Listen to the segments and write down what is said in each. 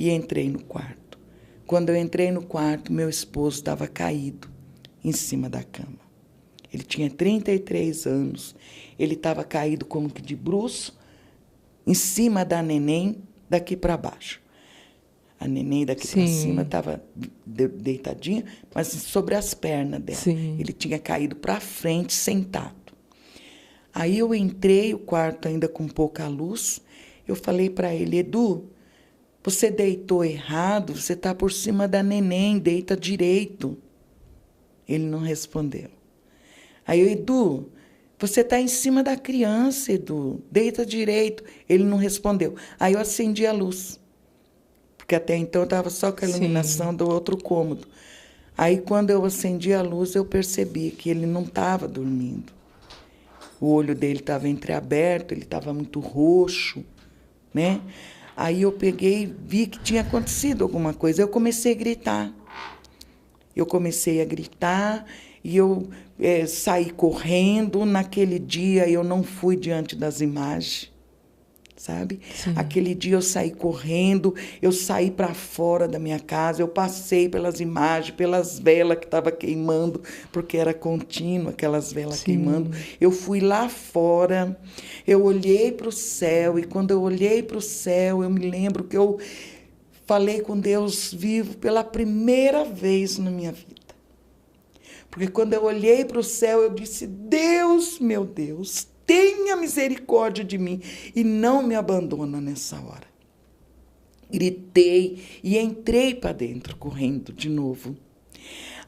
e entrei no quarto. Quando eu entrei no quarto, meu esposo estava caído em cima da cama. Ele tinha 33 anos, ele estava caído como que de bruço, em cima da neném, daqui para baixo. A neném daqui para cima estava deitadinha, mas sobre as pernas dela. Sim. Ele tinha caído para frente, sentado. Aí eu entrei, o quarto ainda com pouca luz, eu falei para ele, Edu, você deitou errado, você está por cima da neném, deita direito. Ele não respondeu. Aí eu, Edu, você está em cima da criança, Edu, deita direito. Ele não respondeu. Aí eu acendi a luz, porque até então eu estava só com a iluminação do outro cômodo. Aí quando eu acendi a luz, eu percebi que ele não estava dormindo. O olho dele estava entreaberto, ele estava muito roxo, né? Aí eu peguei, vi que tinha acontecido alguma coisa. Eu comecei a gritar. E eu saí correndo. Naquele dia eu não fui diante das imagens, sabe? Sim. Aquele dia eu saí correndo, eu saí para fora da minha casa, eu passei pelas imagens, pelas velas que estavam queimando, porque era contínuo aquelas velas queimando. Eu fui lá fora, eu olhei para o céu, e quando eu olhei para o céu, eu me lembro que eu falei com Deus vivo pela primeira vez na minha vida. Porque quando eu olhei para o céu, eu disse, Deus, meu Deus, tenha misericórdia de mim e não me abandona nessa hora. Gritei e entrei para dentro, correndo de novo.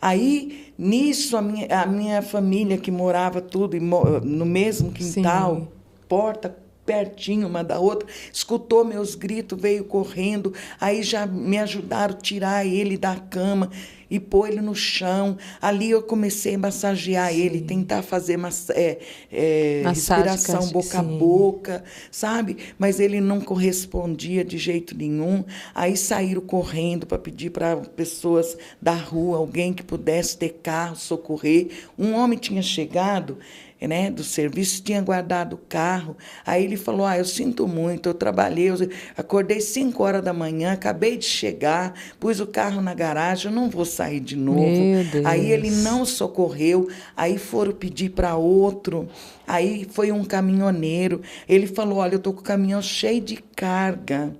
Aí, nisso, a minha família, que morava tudo no mesmo quintal, porta pertinho uma da outra, escutou meus gritos, veio correndo, aí já me ajudaram a tirar ele da cama e pôr ele no chão. Ali eu comecei a massagear ele, tentar fazer respiração boca a boca, sabe? Mas ele não correspondia de jeito nenhum. Aí saíram correndo para pedir para pessoas da rua, alguém que pudesse ter carro, socorrer. Um homem tinha chegado, né, do serviço, tinha guardado o carro. Aí ele falou, eu sinto muito, eu trabalhei, eu acordei 5 horas da manhã, acabei de chegar, pus o carro na garagem, eu não vou sair de novo. Meu Deus. Aí ele não socorreu, aí foram pedir para outro, aí foi um caminhoneiro, ele falou, olha, eu estou com o caminhão cheio de carga,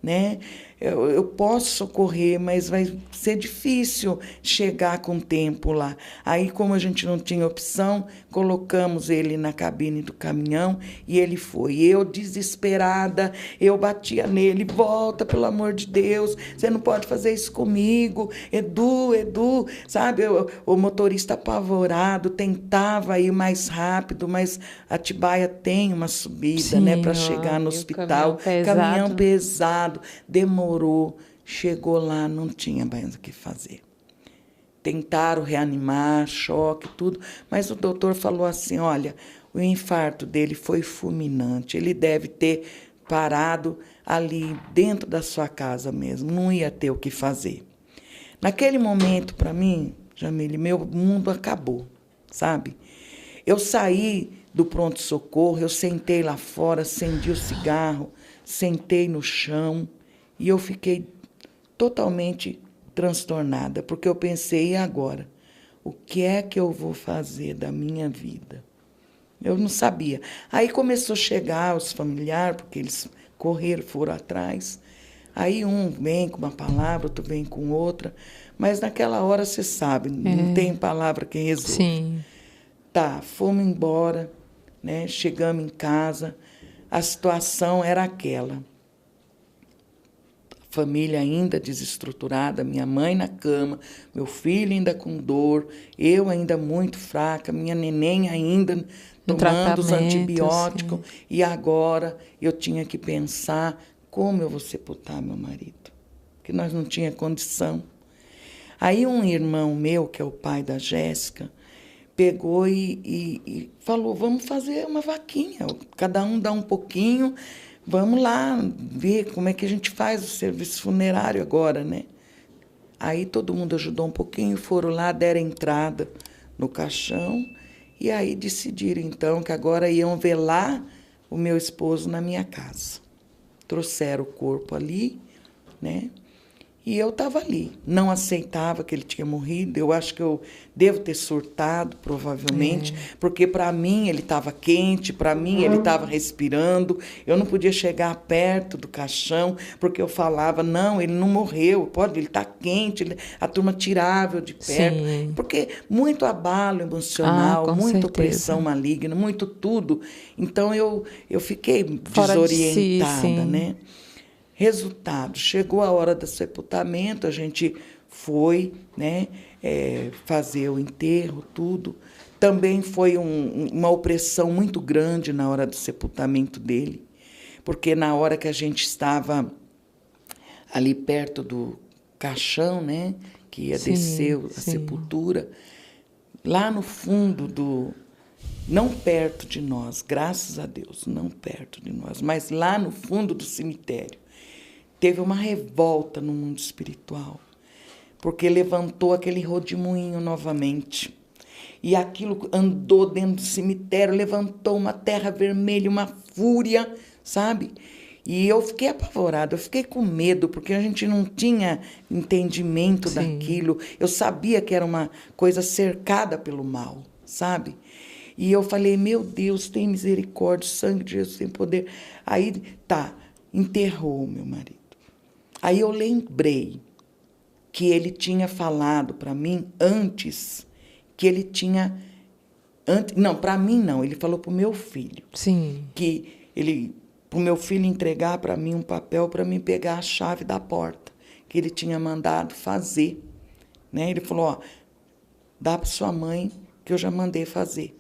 né? Eu posso socorrer, mas vai ser difícil chegar com tempo lá. Aí, como a gente não tinha opção, colocamos ele na cabine do caminhão e ele foi. Eu, desesperada, eu batia nele, volta, pelo amor de Deus, você não pode fazer isso comigo, Edu, sabe? O motorista apavorado tentava ir mais rápido, mas Atibaia tem uma subida, né, para chegar no hospital. Caminhão pesado, demorou. Chegou lá, não tinha mais o que fazer. Tentaram reanimar, choque, tudo, mas o doutor falou assim, olha, o infarto dele foi fulminante, ele deve ter parado ali dentro da sua casa mesmo, não ia ter o que fazer. Naquele momento, para mim, Jamile, meu mundo acabou, sabe? Eu saí do pronto-socorro, eu sentei lá fora, acendi o cigarro, sentei no chão, e eu fiquei totalmente transtornada, porque eu pensei, e agora? O que é que eu vou fazer da minha vida? Eu não sabia. Aí começou a chegar os familiares, porque eles correram, foram atrás. Aí um vem com uma palavra, outro vem com outra. Mas naquela hora, você sabe, não tem palavra que resolva. Sim. Tá, fomos embora, né? Chegamos em casa, a situação era aquela. Família ainda desestruturada, minha mãe na cama, meu filho ainda com dor, eu ainda muito fraca, minha neném ainda tomando os antibióticos. E agora eu tinha que pensar como eu vou sepultar meu marido, porque nós não tínhamos condição. Aí um irmão meu, que é o pai da Jéssica, pegou e falou, vamos fazer uma vaquinha, cada um dá um pouquinho, vamos lá ver como é que a gente faz o serviço funerário agora, né? Aí todo mundo ajudou um pouquinho, foram lá, deram entrada no caixão, e aí decidiram, então, que agora iam velar o meu esposo na minha casa. Trouxeram o corpo ali, né? E eu estava ali, não aceitava que ele tinha morrido. Eu acho que eu devo ter surtado, provavelmente, porque para mim ele estava quente, para mim ele estava respirando. Eu não podia chegar perto do caixão, porque eu falava, não, ele não morreu, pode, ele está quente. A turma tirava eu de perto, Sim. porque muito abalo emocional, Com muita certeza. pressão maligna, muito tudo. Então eu fiquei Fora de si, desorientada, sim. né? Resultado, chegou a hora do sepultamento, a gente foi, né, fazer o enterro, tudo. Também foi uma opressão muito grande na hora do sepultamento dele, porque na hora que a gente estava ali perto do caixão, né, que ia descer a sepultura, lá no fundo não perto de nós, graças a Deus, não perto de nós, mas lá no fundo do cemitério, teve uma revolta no mundo espiritual, porque levantou aquele rodemoinho novamente. E aquilo andou dentro do cemitério, levantou uma terra vermelha, uma fúria, sabe? E eu fiquei apavorada, eu fiquei com medo, porque a gente não tinha entendimento daquilo. Eu sabia que era uma coisa cercada pelo mal, sabe? E eu falei, meu Deus, tem misericórdia, o sangue de Jesus tem poder. Aí, enterrou o meu marido. Aí eu lembrei que ele tinha falado para mim antes, que ele tinha... não, para mim não, ele falou para o meu filho. Sim. Que ele, para o meu filho entregar para mim um papel para mim pegar a chave da porta, que ele tinha mandado fazer. Né? Ele falou, ó, dá para sua mãe que eu já mandei fazer.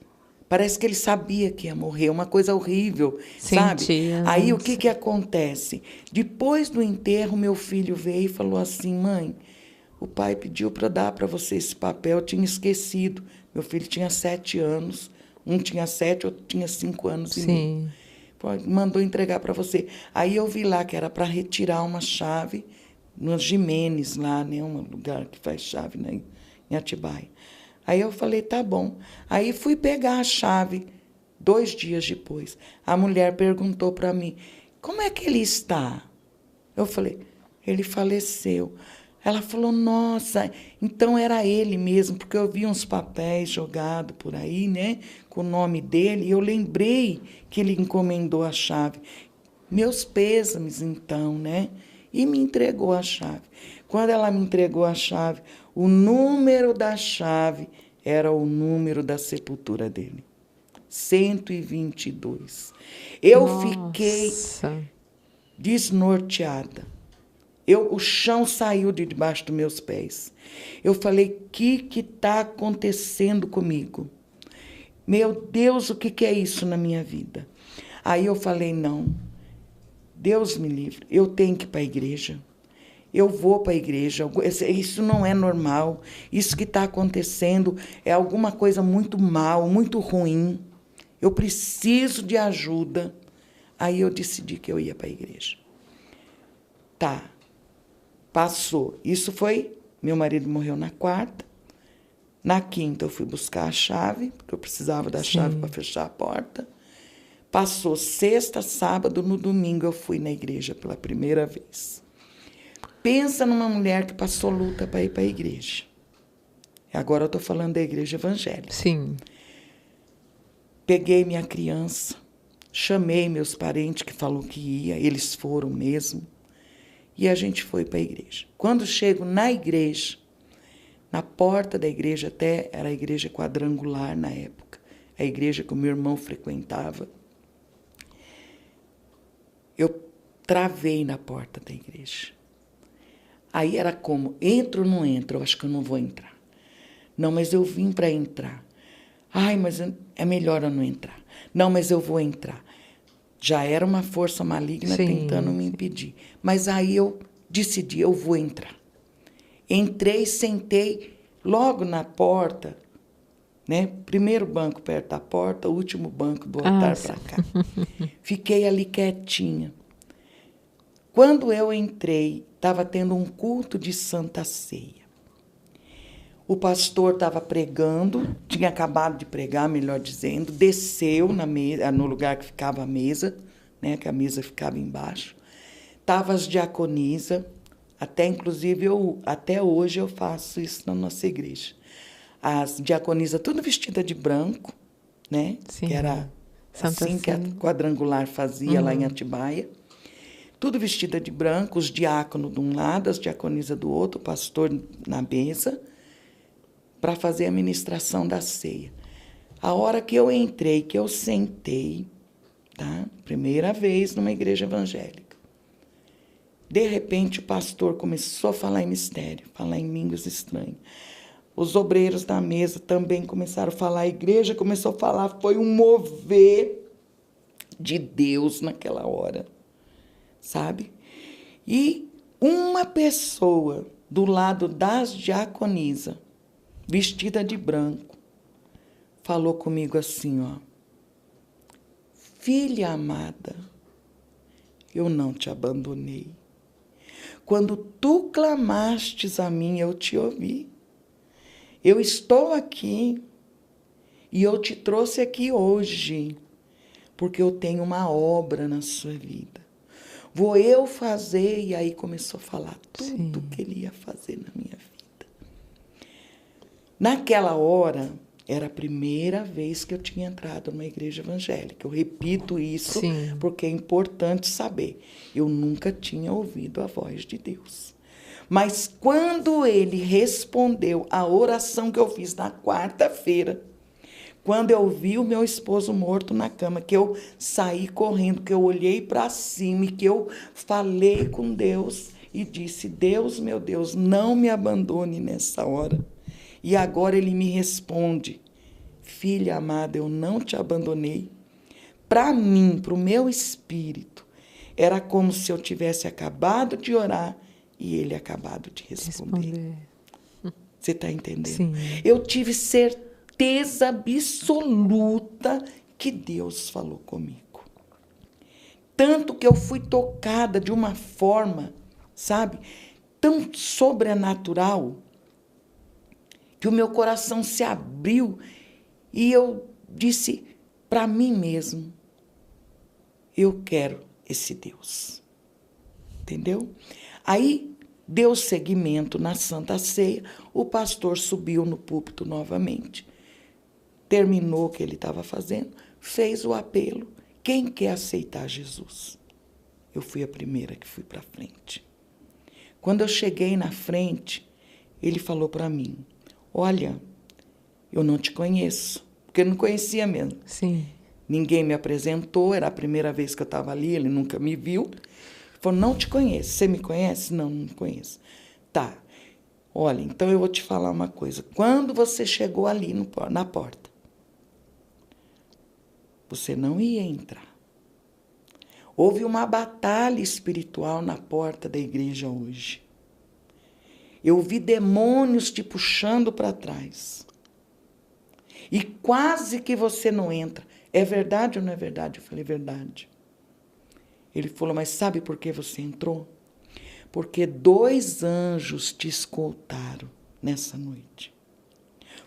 Parece que ele sabia que ia morrer, uma coisa horrível, sabe? Aí o que acontece? Depois do enterro, meu filho veio e falou assim, mãe, o pai pediu para dar para você esse papel, eu tinha esquecido. Meu filho tinha 7 anos, um tinha 7, outro tinha 5 anos e meio. Mandou entregar para você. Aí eu vi lá que era para retirar uma chave no Jimenez, lá, né? Um lugar que faz chave, né? Em Atibaia. Aí eu falei, tá bom. Aí fui pegar a chave 2 dias depois. A mulher perguntou para mim, como é que ele está? Eu falei, ele faleceu. Ela falou, nossa, então era ele mesmo, porque eu vi uns papéis jogados por aí, né, com o nome dele, e eu lembrei que ele encomendou a chave. Meus pêsames, então, né? E me entregou a chave. Quando ela me entregou a chave, o número da chave era o número da sepultura dele. 122. Eu fiquei desnorteada. O chão saiu de debaixo dos meus pés. Eu falei, o que está acontecendo comigo? Meu Deus, o que é isso na minha vida? Aí eu falei, não, Deus me livre, eu tenho que ir para a igreja. Eu vou para a igreja. Isso não é normal. Isso que está acontecendo é alguma coisa muito mal, muito ruim. Eu preciso de ajuda. Aí eu decidi que eu ia para a igreja. Tá. Passou. Isso foi... Meu marido morreu na quarta. Na quinta eu fui buscar a chave, porque eu precisava da chave para fechar a porta. Passou sexta, sábado, no domingo eu fui na igreja pela primeira vez. Pensa numa mulher que passou luta para ir para a igreja. Agora eu estou falando da igreja evangélica. Sim. Peguei minha criança, chamei meus parentes que falou que ia, eles foram mesmo, e a gente foi para a igreja. Quando chego na igreja, na porta da igreja, até era a igreja quadrangular na época, a igreja que o meu irmão frequentava, eu travei na porta da igreja. Aí era como, entro ou não entro? Eu acho que eu não vou entrar. Não, mas eu vim para entrar. Ai, mas é melhor eu não entrar. Não, mas eu vou entrar. Já era uma força maligna tentando me impedir. Mas aí eu decidi, eu vou entrar. Entrei, sentei logo na porta, né? Primeiro banco perto da porta, o último banco do altar para cá. Fiquei ali quietinha. Quando eu entrei, estava tendo um culto de Santa Ceia. O pastor estava pregando, tinha acabado de pregar, melhor dizendo, desceu na mesa, no lugar que ficava a mesa, né, que a mesa ficava embaixo. Estavam as diaconisas, Até, inclusive, até hoje eu faço isso na nossa igreja. As diaconisas tudo vestida de branco, né? Sim. Que era Santa assim que a Ceia. Quadrangular fazia lá em Atibaia. Tudo vestida de branco, os diáconos de um lado, as diaconisas do outro, o pastor na mesa, para fazer a ministração da ceia. A hora que eu entrei, que eu sentei, tá? Primeira vez numa igreja evangélica. De repente, o pastor começou a falar em mistério, falar em línguas estranhas. Os obreiros da mesa também começaram a falar, a igreja começou a falar, foi um mover de Deus naquela hora, sabe? E uma pessoa do lado das diaconisas, vestida de branco, falou comigo assim, ó: filha amada, eu não te abandonei. Quando tu clamastes a mim, eu te ouvi. Eu estou aqui e eu te trouxe aqui hoje, porque eu tenho uma obra na sua vida. Vou eu fazer, e aí começou a falar tudo que ele ia fazer na minha vida. Naquela hora, era a primeira vez que eu tinha entrado numa igreja evangélica. Eu repito isso porque é importante saber. Eu nunca tinha ouvido a voz de Deus. Mas quando ele respondeu a oração que eu fiz na quarta-feira, quando eu vi o meu esposo morto na cama, que eu saí correndo, que eu olhei para cima e que eu falei com Deus e disse: Deus, meu Deus, não me abandone nessa hora. E agora ele me responde: filha amada, eu não te abandonei. Para mim, para o meu espírito, era como se eu tivesse acabado de orar e ele acabado de responder. Você está entendendo? Sim. Eu tive certeza absoluta que Deus falou comigo. Tanto que eu fui tocada de uma forma, sabe, tão sobrenatural, que o meu coração se abriu e eu disse para mim mesmo: eu quero esse Deus. Entendeu? Aí deu seguimento na Santa Ceia, o pastor subiu no púlpito novamente, terminou o que ele estava fazendo, fez o apelo: quem quer aceitar Jesus? Eu fui a primeira que fui para frente. Quando eu cheguei na frente, ele falou para mim: olha, eu não te conheço, porque eu não conhecia mesmo. Sim. Ninguém me apresentou, era a primeira vez que eu estava ali, ele nunca me viu. Ele falou: não te conheço. Você me conhece? Não, não me conheço. Tá. Olha, então eu vou te falar uma coisa. Quando você chegou ali na porta, você não ia entrar. Houve uma batalha espiritual na porta da igreja hoje. Eu vi demônios te puxando para trás. E quase que você não entra. É verdade ou não é verdade? Eu falei: verdade. Ele falou: mas sabe por que você entrou? Porque 2 anjos te escoltaram nessa noite.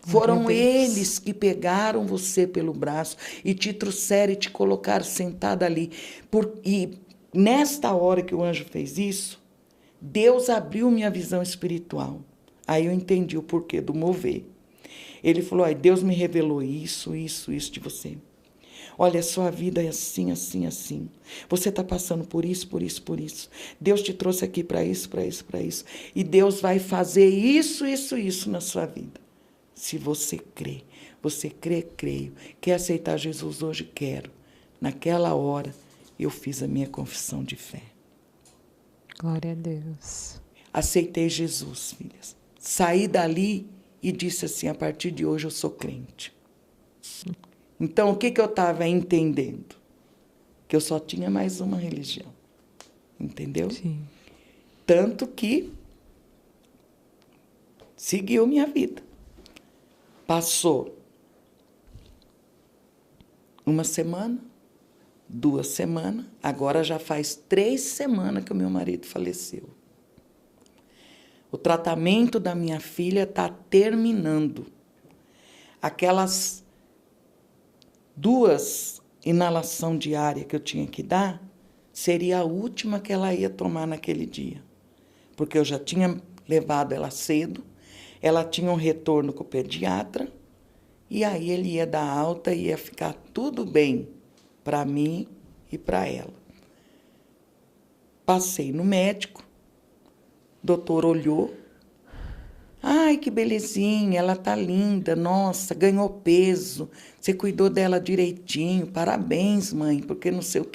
Foram eles que pegaram você pelo braço e te trouxeram e te colocaram sentada ali. E nesta hora que o anjo fez isso, Deus abriu minha visão espiritual. Aí eu entendi o porquê do mover. Ele falou: Deus me revelou isso de você. Olha, a sua vida é assim, assim, assim. Você está passando por isso, por isso, por isso. Deus te trouxe aqui para isso, para isso, para isso. E Deus vai fazer isso, isso, isso na sua vida. Se você crê. Você crê, creio. Quer aceitar Jesus hoje? Quero. Naquela hora, eu fiz a minha confissão de fé. Glória a Deus. Aceitei Jesus, filhas. Saí dali e disse assim: a partir de hoje eu sou crente. Então, o que eu estava entendendo? Que eu só tinha mais uma religião. Entendeu? Sim. Tanto que seguiu minha vida. Passou 1 semana, 2 semanas, agora já faz 3 semanas que o meu marido faleceu. O tratamento da minha filha está terminando. Aquelas 2 inalações diárias que eu tinha que dar, seria a última que ela ia tomar naquele dia. porque eu já tinha levado ela cedo, ela tinha um retorno com o pediatra, e aí ele ia dar alta e ia ficar tudo bem para mim e para ela. Passei no médico, o doutor olhou. Ai, que belezinha, ela tá linda, nossa, ganhou peso, você cuidou dela direitinho, parabéns, mãe, porque não sei o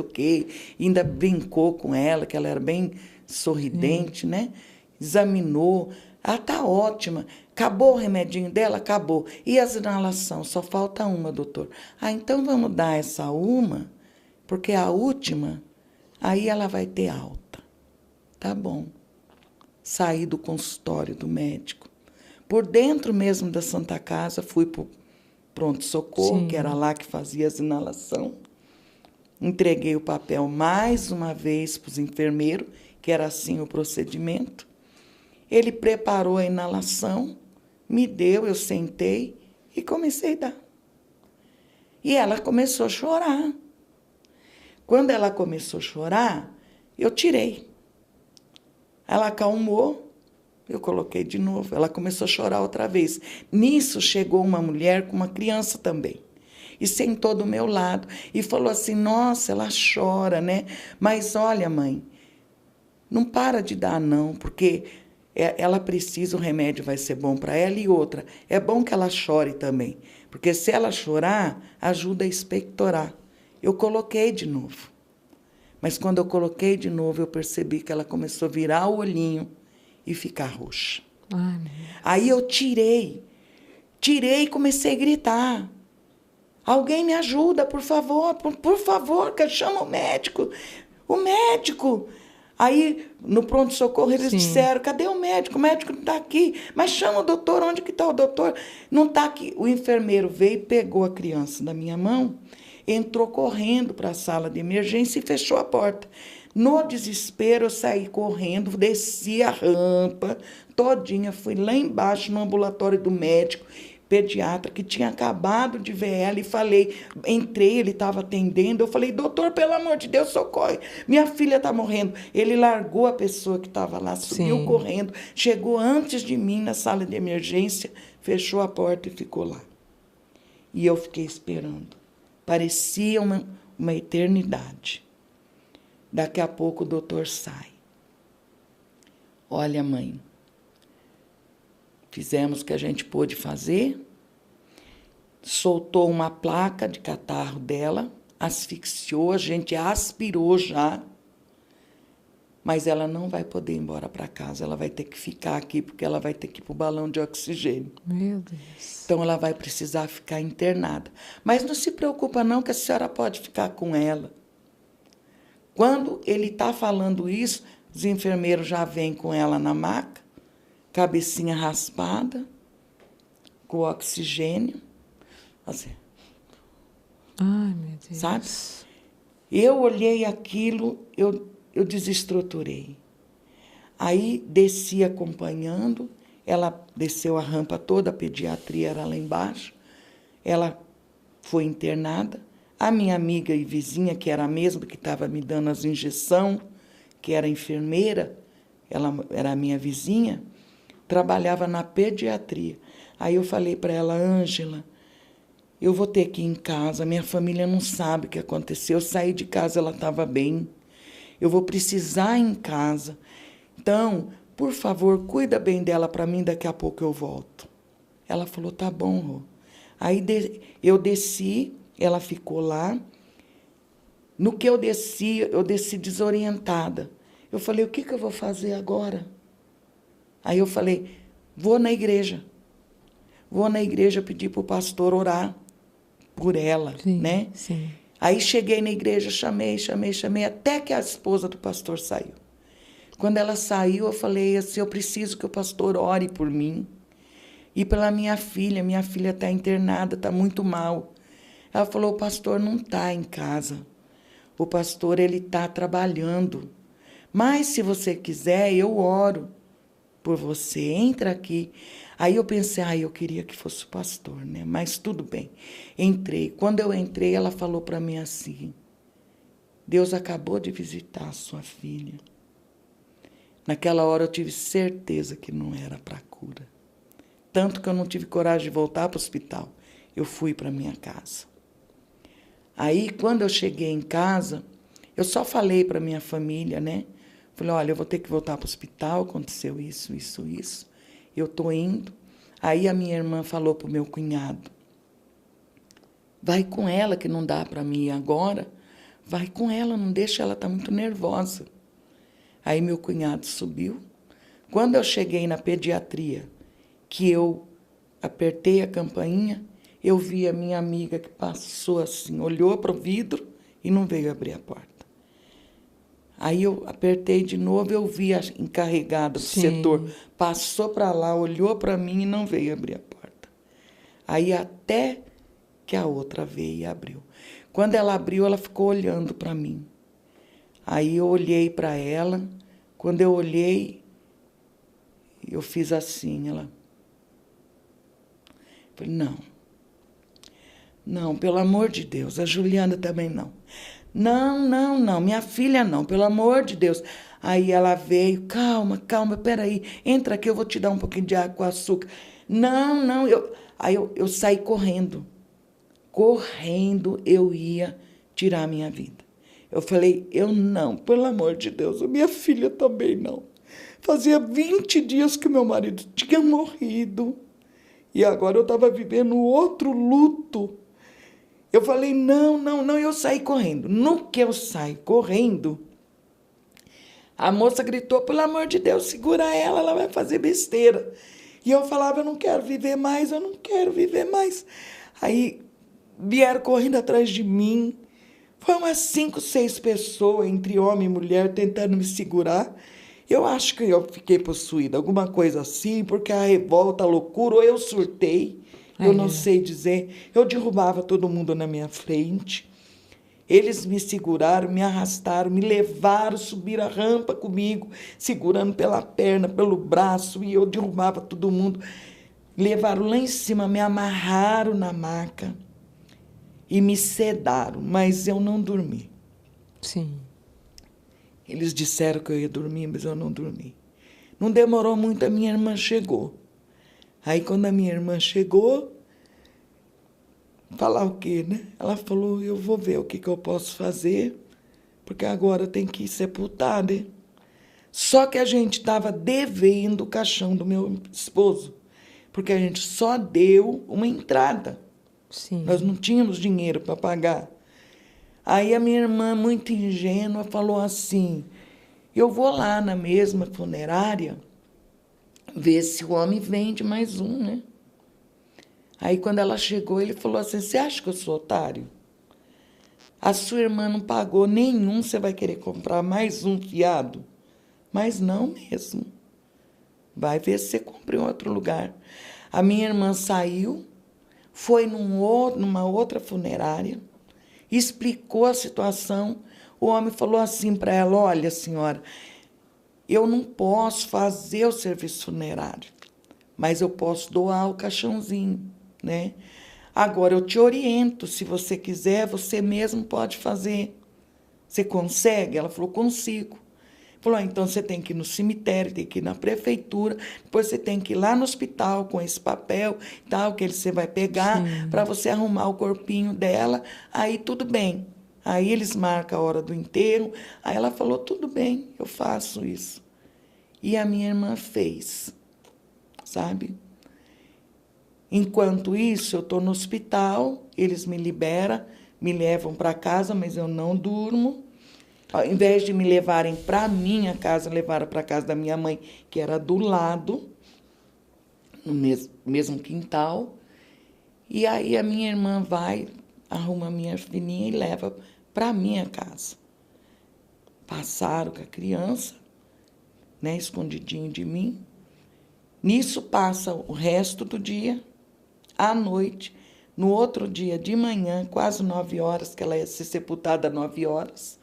quê. Ainda brincou com ela, que ela era bem sorridente, né? Examinou, ela tá ótima. Acabou o remedinho dela? Acabou. E as inalações? Só falta uma, doutor. Ah, então vamos dar essa uma, porque a última, aí ela vai ter alta. Tá bom. Saí do consultório do médico. Por dentro mesmo da Santa Casa, fui para o pronto-socorro, que era lá que fazia as inalações. Entreguei o papel mais uma vez para os enfermeiros, que era assim o procedimento. Ele preparou a inalação, me deu, eu sentei e comecei a dar. E ela começou a chorar. Quando ela começou a chorar, eu tirei. Ela acalmou, eu coloquei de novo. Ela começou a chorar outra vez. Nisso chegou uma mulher com uma criança também. E sentou do meu lado e falou assim, nossa, ela chora, né? Mas olha, mãe, não para de dar não, porque ela precisa, o remédio vai ser bom para ela. E outra, é bom que ela chore também, porque se ela chorar, ajuda a expectorar. Eu coloquei de novo. Mas quando eu coloquei de novo, eu percebi que ela começou a virar o olhinho e ficar roxa. Ai, aí eu tirei e comecei a gritar. Alguém me ajuda, por favor, que chama o médico. O médico. Aí, no pronto-socorro, eles disseram, cadê o médico? O médico não está aqui. Mas chama o doutor, onde que está o doutor? Não está aqui. O enfermeiro veio, pegou a criança da minha mão, entrou correndo para a sala de emergência e fechou a porta. No desespero, eu saí correndo, desci a rampa todinha, fui lá embaixo no ambulatório do médico, pediatra, que tinha acabado de ver ela, e falei, entrei, ele estava atendendo, eu falei, doutor, pelo amor de Deus, socorre, minha filha está morrendo. Ele largou a pessoa que estava lá, subiu correndo, chegou antes de mim na sala de emergência, fechou a porta e ficou lá. E eu fiquei esperando. Parecia uma eternidade. Daqui a pouco o doutor sai. Olha, mãe, fizemos o que a gente pôde fazer, soltou uma placa de catarro dela, asfixiou, a gente aspirou já, mas ela não vai poder ir embora para casa, ela vai ter que ficar aqui, porque ela vai ter que ir para o balão de oxigênio. Meu Deus. Então, ela vai precisar ficar internada. Mas não se preocupa não, que a senhora pode ficar com ela. Quando ele está falando isso, os enfermeiros já vêm com ela na maca, cabecinha raspada, com oxigênio. Assim. Ai, meu Deus. Sabe? Eu olhei aquilo, eu desestruturei. Aí desci acompanhando, ela desceu a rampa toda, a pediatria era lá embaixo, ela foi internada. A minha amiga e vizinha, que era a mesma que estava me dando as injeções, que era enfermeira, ela era a minha vizinha, trabalhava na pediatria. Aí eu falei para ela, Ângela, eu vou ter que ir em casa, minha família não sabe o que aconteceu, eu saí de casa, ela estava bem, eu vou precisar ir em casa. Então, por favor, cuida bem dela para mim, daqui a pouco eu volto. Ela falou, tá bom, Rô. Aí eu desci, ela ficou lá. No que eu desci desorientada. Eu falei, o que eu vou fazer agora? Aí eu falei, vou na igreja. Vou na igreja pedir para o pastor orar por ela, né? Sim. Aí cheguei na igreja, chamei, até que a esposa do pastor saiu. Quando ela saiu, eu falei assim, eu preciso que o pastor ore por mim. E pela minha filha está internada, está muito mal. Ela falou, o pastor não está em casa. O pastor, ele está trabalhando. Mas, se você quiser, eu oro por você. Entra aqui. Aí eu pensei, eu queria que fosse o pastor, né? Mas tudo bem. Entrei. Quando eu entrei, ela falou para mim assim, Deus acabou de visitar a sua filha. Naquela hora eu tive certeza que não era para cura. Tanto que eu não tive coragem de voltar para o hospital. Eu fui para minha casa. Aí, quando eu cheguei em casa, eu só falei para minha família, né? Falei, olha, eu vou ter que voltar para o hospital, aconteceu isso, isso, isso. Eu estou indo. Aí a minha irmã falou para o meu cunhado, vai com ela, que não dá para mim ir agora. Vai com ela, não deixa, ela está muito nervosa. Aí meu cunhado subiu. Quando eu cheguei na pediatria, que eu apertei a campainha, eu vi a minha amiga que passou assim, olhou para o vidro e não veio abrir a porta. Aí eu apertei de novo, eu vi a encarregada do setor, passou para lá, olhou para mim e não veio abrir a porta. Aí até que a outra veio e abriu. Quando ela abriu, ela ficou olhando para mim. Aí eu olhei para ela, quando eu olhei, eu fiz assim, ela... Falei, não, pelo amor de Deus, a Juliana também não. Não, minha filha não, pelo amor de Deus. Aí ela veio, calma, peraí, entra aqui, eu vou te dar um pouquinho de água com açúcar. Não, aí eu saí correndo. Correndo eu ia tirar a minha vida. Eu falei, eu não, pelo amor de Deus, a minha filha também não. Fazia 20 dias que meu marido tinha morrido. E agora eu estava vivendo outro luto. Eu falei, não, eu saí correndo. No que eu saí correndo, a moça gritou, pelo amor de Deus, segura ela vai fazer besteira. E eu falava, eu não quero viver mais. Aí vieram correndo atrás de mim. Foi umas 5, 6 pessoas, entre homem e mulher, tentando me segurar. Eu acho que eu fiquei possuída, alguma coisa assim, porque a revolta, a loucura, ou eu surtei, eu não sei dizer. Eu derrubava todo mundo na minha frente. Eles me seguraram, me arrastaram, me levaram, subiram a rampa comigo, segurando pela perna, pelo braço, e eu derrubava todo mundo. Levaram lá em cima, me amarraram na maca e me sedaram, mas eu não dormi. Sim. Eles disseram que eu ia dormir, mas eu não dormi. Não demorou muito, a minha irmã chegou. Aí, quando a minha irmã chegou, falar o quê, né? Ela falou, eu vou ver o que eu posso fazer, porque agora tem que sepultar, né? Só que a gente estava devendo o caixão do meu esposo, porque a gente só deu uma entrada. Sim. Nós não tínhamos dinheiro para pagar. Aí a minha irmã, muito ingênua, falou assim, eu vou lá na mesma funerária ver se o homem vende mais um, né? Aí, quando ela chegou, ele falou assim, você acha que eu sou otário? A sua irmã não pagou nenhum, você vai querer comprar mais um fiado? Mas não mesmo. Vai ver se você compra em outro lugar. A minha irmã saiu, foi numa outra funerária, explicou a situação. O homem falou assim para ela, olha, senhora, eu não posso fazer o serviço funerário, mas eu posso doar o caixãozinho, né? Agora, eu te oriento, se você quiser, você mesmo pode fazer. Você consegue? Ela falou, consigo. Falou, então você tem que ir no cemitério, tem que ir na prefeitura, depois você tem que ir lá no hospital com esse papel, tal, que você vai pegar para você arrumar o corpinho dela, aí tudo bem. Aí eles marcam a hora do enterro. Aí ela falou, tudo bem, eu faço isso. E a minha irmã fez, sabe? Enquanto isso, eu estou no hospital, eles me liberam, me levam para casa, mas eu não durmo. Ao invés de me levarem para a minha casa, levaram para a casa da minha mãe, que era do lado, no mesmo quintal. E aí a minha irmã vai, arruma a minha filhinha e leva para a minha casa. Passaram com a criança, né, escondidinho de mim. Nisso passa o resto do dia, à noite. No outro dia, de manhã, quase 9 horas, que ela ia ser sepultada às 9 horas,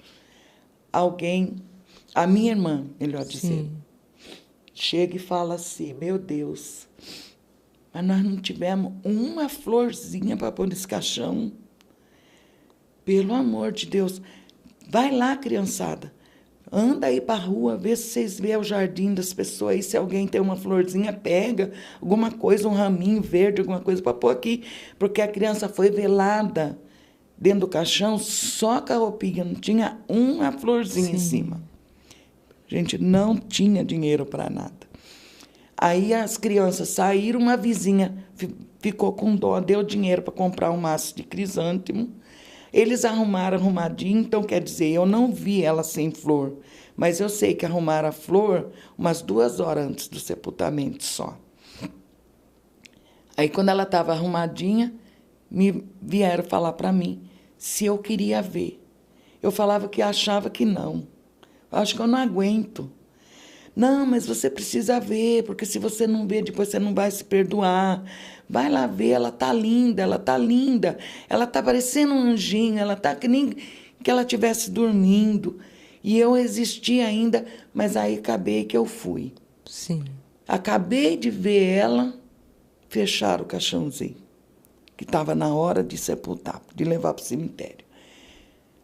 alguém, a minha irmã, melhor dizer, chega e fala assim, meu Deus, mas nós não tivemos uma florzinha para pôr nesse caixão. Pelo amor de Deus, vai lá, criançada, anda aí para a rua, vê se vocês vê o jardim das pessoas aí, se alguém tem uma florzinha, pega alguma coisa, um raminho verde, alguma coisa para pôr aqui, porque a criança foi velada dentro do caixão, só com a roupinha, não tinha uma florzinha em cima. A gente não tinha dinheiro para nada. Aí as crianças saíram, uma vizinha ficou com dó, deu dinheiro para comprar um maço de crisântemo. Eles arrumadinho, então quer dizer, eu não vi ela sem flor, mas eu sei que arrumaram a flor umas 2 horas antes do sepultamento só. Aí quando ela estava arrumadinha, me vieram falar para mim se eu queria ver. Eu falava que achava que não. Eu acho que eu não aguento. Não, mas você precisa ver, porque se você não ver, depois você não vai se perdoar. Vai lá ver, ela tá linda, ela tá linda. Ela tá parecendo um anjinho, ela tá que nem que ela estivesse dormindo. E eu existi ainda, mas aí acabei que eu fui. Sim. Acabei de ver ela fechar o caixãozinho, que estava na hora de sepultar, de levar para o cemitério.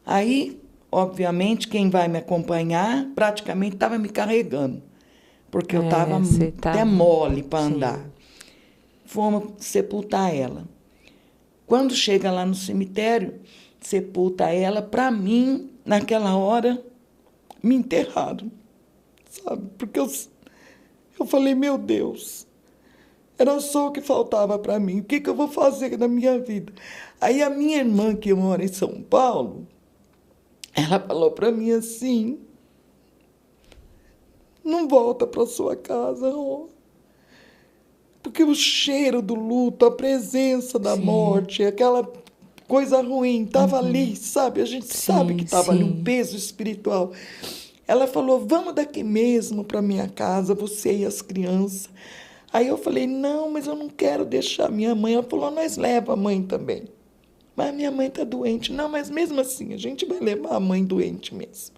Aí, obviamente, quem vai me acompanhar praticamente estava me carregando, porque eu estava até mole para andar. Fomos sepultar ela. Quando chega lá no cemitério, sepulta ela, para mim, naquela hora, me enterraram, sabe? Porque eu falei, meu Deus, era só o que faltava para mim. O que eu vou fazer na minha vida? Aí a minha irmã, que mora em São Paulo, ela falou para mim assim, não volta para sua casa, Rô. Porque o cheiro do luto, a presença da morte, aquela coisa ruim, estava ali, sabe? A gente sabe que estava ali um peso espiritual. Ela falou, vamos daqui mesmo para minha casa, você e as crianças. Aí eu falei, não, mas eu não quero deixar minha mãe. Ela falou, nós leva a mãe também. Mas minha mãe está doente. Não, mas mesmo assim, a gente vai levar a mãe doente mesmo.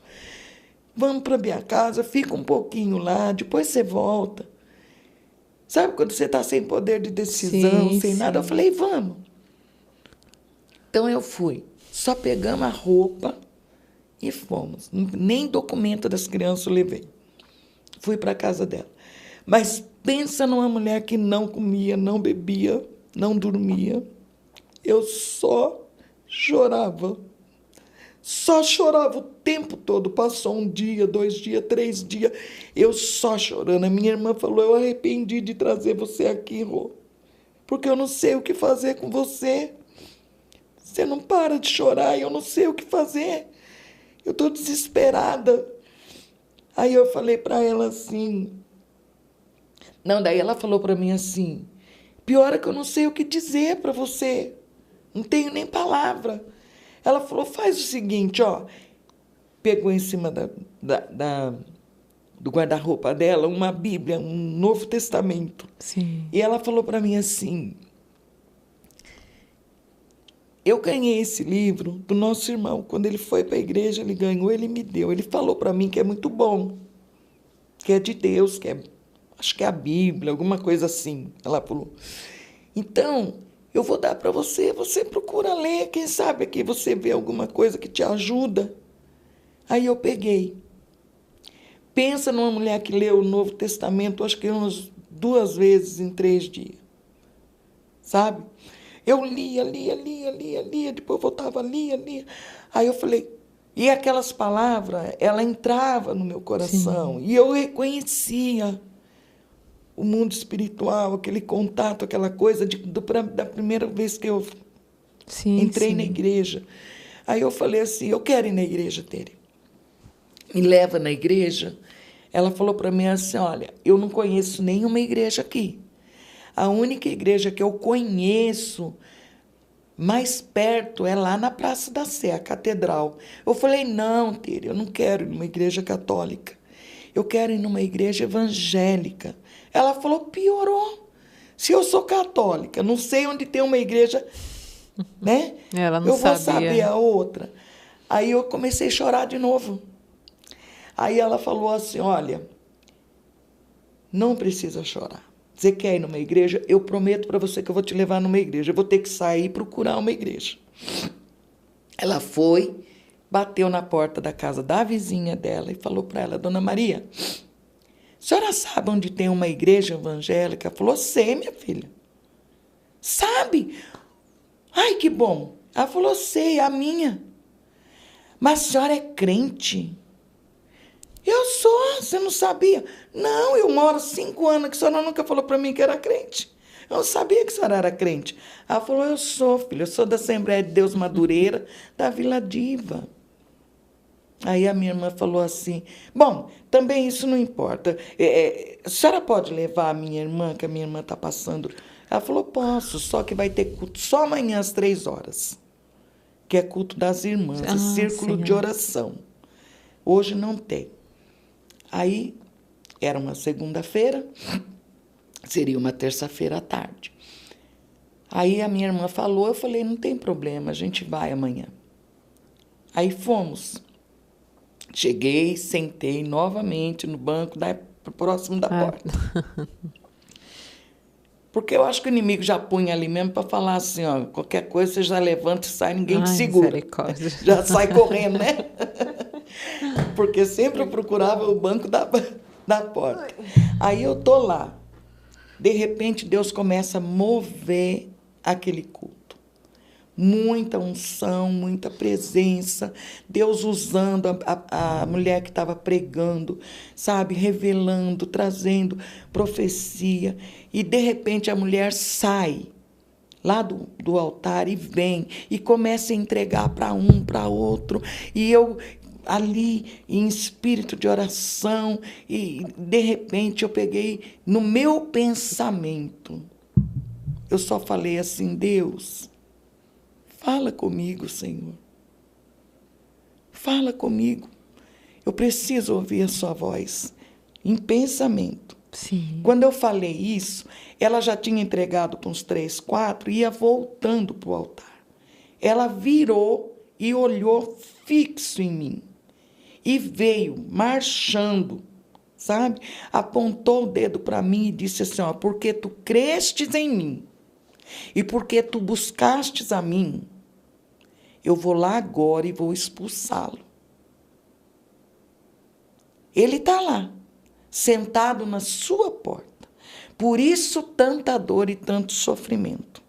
Vamos para minha casa, fica um pouquinho lá, depois você volta. Sabe quando você está sem poder de decisão, sem nada? Eu falei, vamos. Então eu fui. Só pegamos a roupa e fomos. Nem documento das crianças eu levei. Fui para a casa dela. Mas pensa numa mulher que não comia, não bebia, não dormia. Eu só chorava. Só chorava o tempo todo. Passou 1 dia, 2 dias, 3 dias. Eu só chorando. A minha irmã falou, eu arrependi de trazer você aqui, Rô. Porque eu não sei o que fazer com você. Você não para de chorar e eu não sei o que fazer. Eu estou desesperada. Aí eu falei para ela assim... Não, daí ela falou para mim assim, pior é que eu não sei o que dizer para você. Não tenho nem palavra. Ela falou, faz o seguinte, ó. Pegou em cima do guarda-roupa dela uma Bíblia, um Novo Testamento. Sim. E ela falou para mim assim, eu ganhei esse livro do nosso irmão. Quando ele foi para a igreja, ele ganhou, ele me deu. Ele falou para mim que é muito bom, que é de Deus, que é, acho que é a Bíblia, alguma coisa assim. Ela falou, então, eu vou dar para você, você procura ler, quem sabe aqui você vê alguma coisa que te ajuda. Aí eu peguei. Pensa numa mulher que leu o Novo Testamento, acho que umas 2 vezes em 3 dias. Sabe? Eu lia, depois eu voltava, lia. Aí eu falei, e aquelas palavras, ela entrava no meu coração. E eu reconhecia o mundo espiritual, aquele contato, aquela coisa da primeira vez que eu entrei na igreja. Aí eu falei assim, eu quero ir na igreja, Tere. Me leva na igreja. Ela falou para mim assim, olha, eu não conheço nenhuma igreja aqui. A única igreja que eu conheço mais perto é lá na Praça da Sé, a catedral. Eu falei, não, Tere, eu não quero ir numa igreja católica. Eu quero ir numa igreja evangélica. Ela falou, piorou. Se eu sou católica, não sei onde tem uma igreja, né? Ela não eu vou sabia. saber a outra. Aí eu comecei a chorar de novo. Aí ela falou assim, olha, não precisa chorar. Você quer ir numa igreja? Eu prometo para você que eu vou te levar numa igreja. Eu vou ter que sair e procurar uma igreja. Ela foi, bateu na porta da casa da vizinha dela e falou para ela: Dona Maria, a senhora sabe onde tem uma igreja evangélica? Ela falou: sei, minha filha. Sabe? Ai, que bom. Ela falou: sei, a minha. Mas a senhora é crente? Eu sou, você não sabia? Não, eu moro 5 anos, que a senhora nunca falou para mim que era crente. Eu não sabia que a senhora era crente. Ela falou: eu sou, filha, eu sou da Assembleia de Deus Madureira, da Vila Diva. Aí a minha irmã falou assim: bom, também isso não importa. A senhora pode levar a minha irmã, que a minha irmã está passando? Ela falou: posso, só que vai ter culto só amanhã às 3 horas, que é culto das irmãs, círculo de oração. Hoje não tem. Aí, era uma segunda-feira, seria uma terça-feira à tarde. Aí a minha irmã falou, eu falei: não tem problema, a gente vai amanhã. Aí fomos. Cheguei, sentei novamente no banco próximo da porta. Porque eu acho que o inimigo já punha ali mesmo para falar assim: ó, qualquer coisa você já levanta e sai, ninguém te segura. Já sai correndo, né? Porque sempre eu procurava o banco da porta. Aí eu tô lá. De repente, Deus começa a mover aquele culto. Muita unção, muita presença. Deus usando a mulher que estava pregando, sabe? Revelando, trazendo profecia. E, de repente, a mulher sai lá do altar e vem. E começa a entregar para um, para outro. E eu ali em espírito de oração, e de repente eu peguei no meu pensamento, eu só falei assim: Deus, fala comigo, Senhor, fala comigo, eu preciso ouvir a sua voz, em pensamento. Sim. Quando eu falei isso, ela já tinha entregado para uns 3, 4, e ia voltando para o altar. Ela virou e olhou fixo em mim. E veio marchando, sabe? Apontou o dedo para mim e disse assim: ó, porque tu crestes em mim e porque tu buscastes a mim, eu vou lá agora e vou expulsá-lo. Ele está lá, sentado na sua porta. Por isso tanta dor e tanto sofrimento.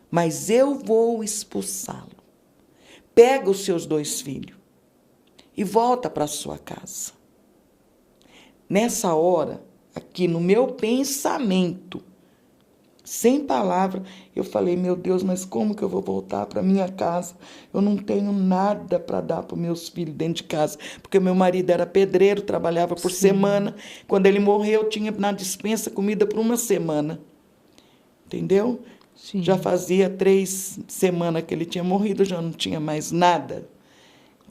Mas eu vou expulsá-lo. Pega os seus 2 filhos e volta para a sua casa. Nessa hora, aqui no meu pensamento, sem palavra, eu falei: meu Deus, mas como que eu vou voltar para minha casa? Eu não tenho nada para dar para os meus filhos dentro de casa, porque meu marido era pedreiro, trabalhava por semana. Quando ele morreu, eu tinha na despensa comida por 1 semana. Entendeu? Sim. Já fazia 3 semanas que ele tinha morrido, já não tinha mais nada.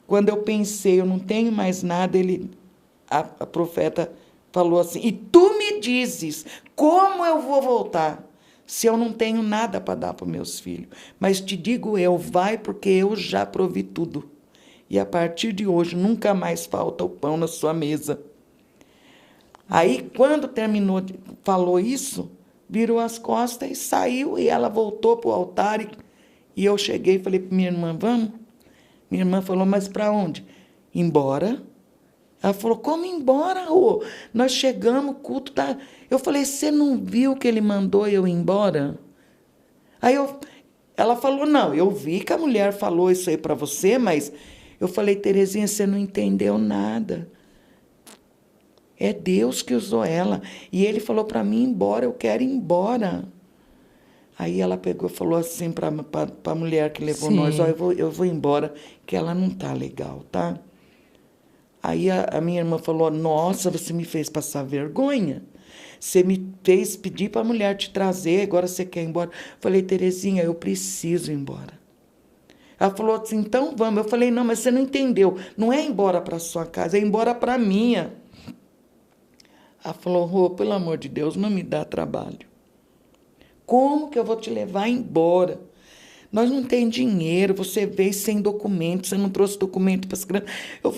Quando eu pensei, eu não tenho mais nada, a profeta falou assim: e tu me dizes, como eu vou voltar, se eu não tenho nada para dar para meus filhos? Mas te digo eu, vai, porque eu já provi tudo. E a partir de hoje, nunca mais falta o pão na sua mesa. Aí, quando terminou, falou isso, virou as costas e saiu, e ela voltou para o altar, e eu cheguei e falei para minha irmã: vamos? Minha irmã falou: mas para onde? Embora. Ela falou: como embora, Rô? Nós chegamos, o culto tá... Eu falei: você não viu que ele mandou eu ir embora? Aí ela falou: não, eu vi que a mulher falou isso aí para você, mas... Eu falei: Terezinha, você não entendeu nada. É Deus que usou ela. E ele falou para mim ir embora, eu quero ir embora. Aí ela pegou e falou assim para a mulher que levou nós: ó, eu vou embora, que ela não tá legal, tá? Aí a minha irmã falou: nossa, você me fez passar vergonha. Você me fez pedir para a mulher te trazer, agora você quer ir embora. Eu falei: Terezinha, eu preciso ir embora. Ela falou assim: então vamos. Eu falei: não, mas você não entendeu. Não é ir embora para a sua casa, é ir embora para a minha. Ela falou: Rô, pelo amor de Deus, não me dá trabalho. Como que eu vou te levar embora? Nós não temos dinheiro, você veio sem documento, você não trouxe documento para as crianças.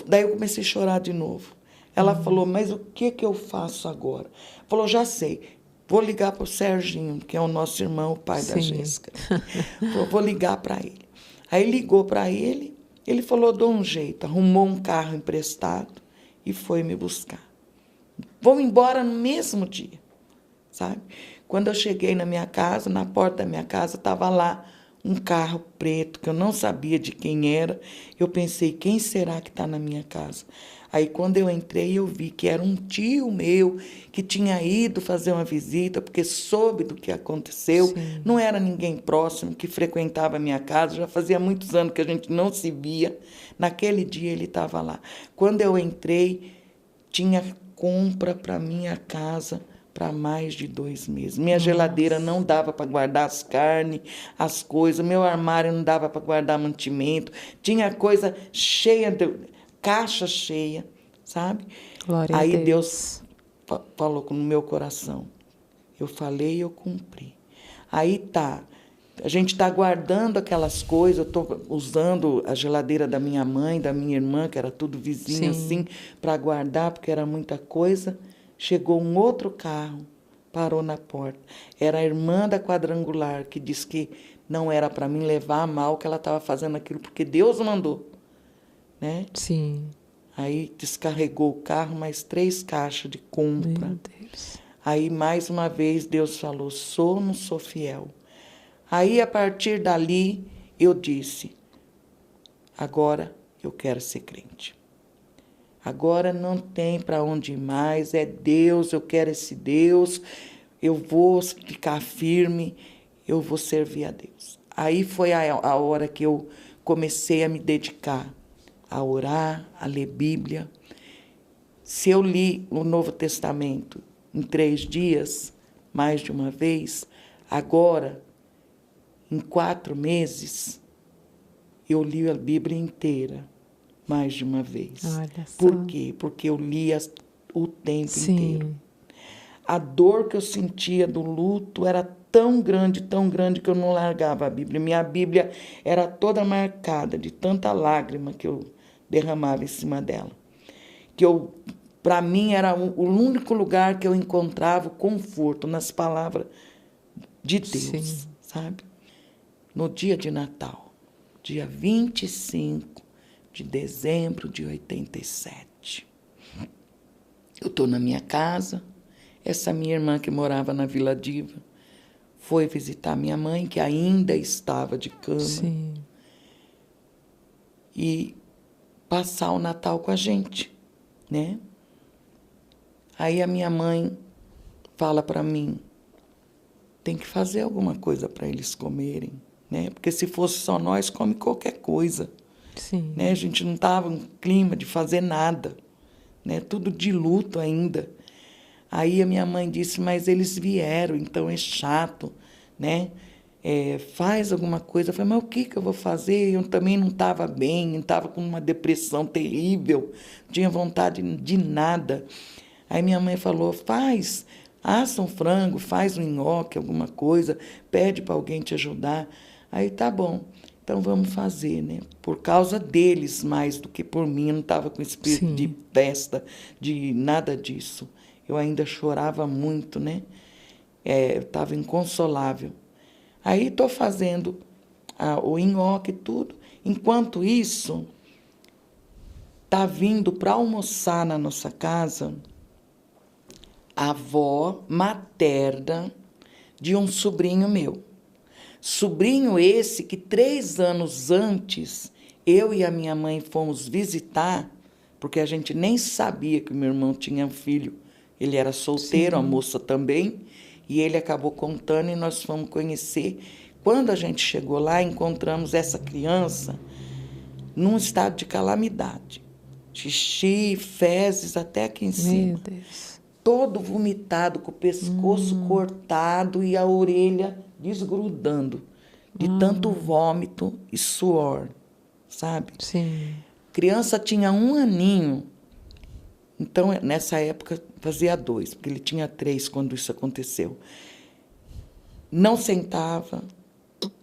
Daí eu comecei a chorar de novo. Ela falou: mas o que eu faço agora? Falou: já sei, vou ligar para o Serginho, que é o nosso irmão, o pai da Jéssica. Falou: vou ligar para ele. Aí ligou para ele, Ele falou, dou um jeito, arrumou um carro emprestado e foi me buscar. Vou embora no mesmo dia, sabe? Quando eu cheguei na minha casa, na porta da minha casa, estava lá um carro preto, que eu não sabia de quem era. Eu pensei, quem será que está na minha casa? Aí, quando eu entrei, eu vi que era um tio meu que tinha ido fazer uma visita, porque soube do que aconteceu. Sim. Não era ninguém próximo que frequentava a minha casa, já fazia muitos anos que a gente não se via. Naquele dia, ele estava lá. Quando eu entrei, tinha compra para minha casa para mais de 2 meses. Minha geladeira não dava para guardar as carnes, as coisas. Meu armário não dava para guardar mantimento. Tinha coisa cheia, caixa cheia, sabe? Glória a Aí Deus. Deus falou no meu coração. Eu falei e eu cumpri. Aí tá. A gente está guardando aquelas coisas. Eu estou usando a geladeira da minha mãe, da minha irmã, que era tudo vizinho assim, para guardar, porque era muita coisa. Chegou um outro carro, parou na porta. Era a irmã da quadrangular, que disse que não era para mim levar a mal, que ela estava fazendo aquilo, porque Deus mandou. Né? Sim. Aí descarregou o carro, mais 3 caixas de compra. Meu Deus. Aí, mais uma vez, Deus falou, sou ou não sou fiel? Aí, a partir dali, eu disse, agora eu quero ser crente. Agora não tem para onde ir mais, é Deus, eu quero esse Deus, eu vou ficar firme, eu vou servir a Deus. Aí foi a hora que eu comecei a me dedicar a orar, a ler Bíblia. Se eu li o Novo Testamento em 3 dias, mais de uma vez, agora, em 4 meses, eu li a Bíblia inteira, mais de uma vez. Olha só. Por quê? Porque eu lia o tempo inteiro. A dor que eu sentia do luto era tão grande, que eu não largava a Bíblia. Minha Bíblia era toda marcada de tanta lágrima que eu derramava em cima dela. Que para mim, era o único lugar que eu encontrava conforto nas palavras de Deus, Sim. sabe? No dia de Natal, dia 25 de dezembro de 87. Eu estou na minha casa, essa minha irmã que morava na Vila Diva foi visitar minha mãe, que ainda estava de cama. Sim. E passar o Natal com a gente, né? Aí a minha mãe fala para mim, tem que fazer alguma coisa para eles comerem, né? Porque se fosse só nós, come qualquer coisa. Sim. Né? A gente não estava em clima de fazer nada, né? Tudo de luto ainda. Aí a minha mãe disse, mas eles vieram, então é chato, né? Faz alguma coisa. Eu falei, mas o que eu vou fazer? Eu também não estava bem, estava com uma depressão terrível, não tinha vontade de nada. Aí minha mãe falou, assa um frango, faz um nhoque, alguma coisa, pede para alguém te ajudar. Aí tá bom, então vamos fazer, né? Por causa deles mais do que por mim, eu não estava com espírito Sim. de festa, de nada disso. Eu ainda chorava muito, né? Eu estava inconsolável. Aí estou fazendo o nhoque e tudo. Enquanto isso, está vindo para almoçar na nossa casa a avó materna de um sobrinho meu. Sobrinho esse que 3 anos antes, eu e a minha mãe fomos visitar, porque a gente nem sabia que o meu irmão tinha um filho. Ele era solteiro, Sim. a moça também, e ele acabou contando e nós fomos conhecer. Quando a gente chegou lá, encontramos essa criança num estado de calamidade. Xixi, fezes até aqui em cima. Meu Deus. Todo vomitado, com o pescoço cortado e a orelha desgrudando, de tanto vômito e suor, sabe? Sim. Criança tinha 1 aninho, então nessa época fazia 2, porque ele tinha 3 quando isso aconteceu. Não sentava,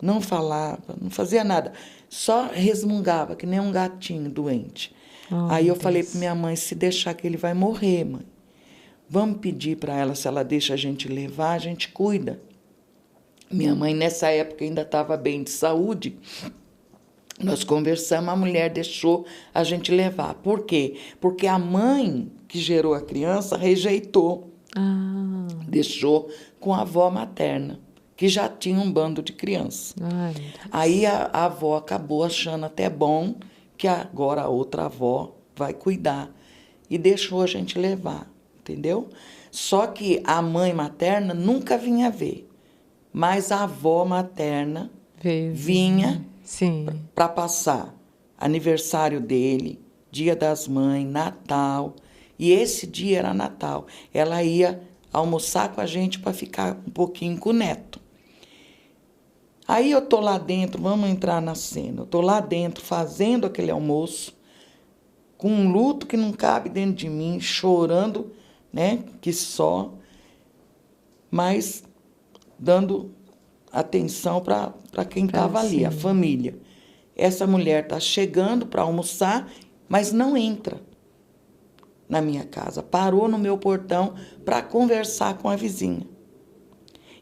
não falava, não fazia nada, só resmungava, que nem um gatinho doente. Oh, Aí eu meu falei Deus. para minha mãe, se deixar que ele vai morrer, mãe. Vamos pedir para ela, se ela deixa a gente levar, a gente cuida. Minha mãe, nessa época, ainda estava bem de saúde. Nós conversamos, a mulher deixou a gente levar. Por quê? Porque a mãe que gerou a criança rejeitou, Ah, deixou com a avó materna, que já tinha um bando de criança. ai, meu Deus. Aí a avó acabou achando até bom que agora a outra avó vai cuidar e deixou a gente levar, entendeu? Só que a mãe materna nunca vinha ver, mas a avó materna vinha Sim. para passar aniversário dele, Dia das Mães, Natal, e esse dia era Natal. Ela ia almoçar com a gente para ficar um pouquinho com o neto. Aí eu tô lá dentro, vamos entrar na cena. Eu tô lá dentro fazendo aquele almoço, com um luto que não cabe dentro de mim, chorando, né, que só, mas dando atenção para quem estava ali, a família. Essa mulher está chegando para almoçar, mas não entra na minha casa. Parou no meu portão para conversar com a vizinha.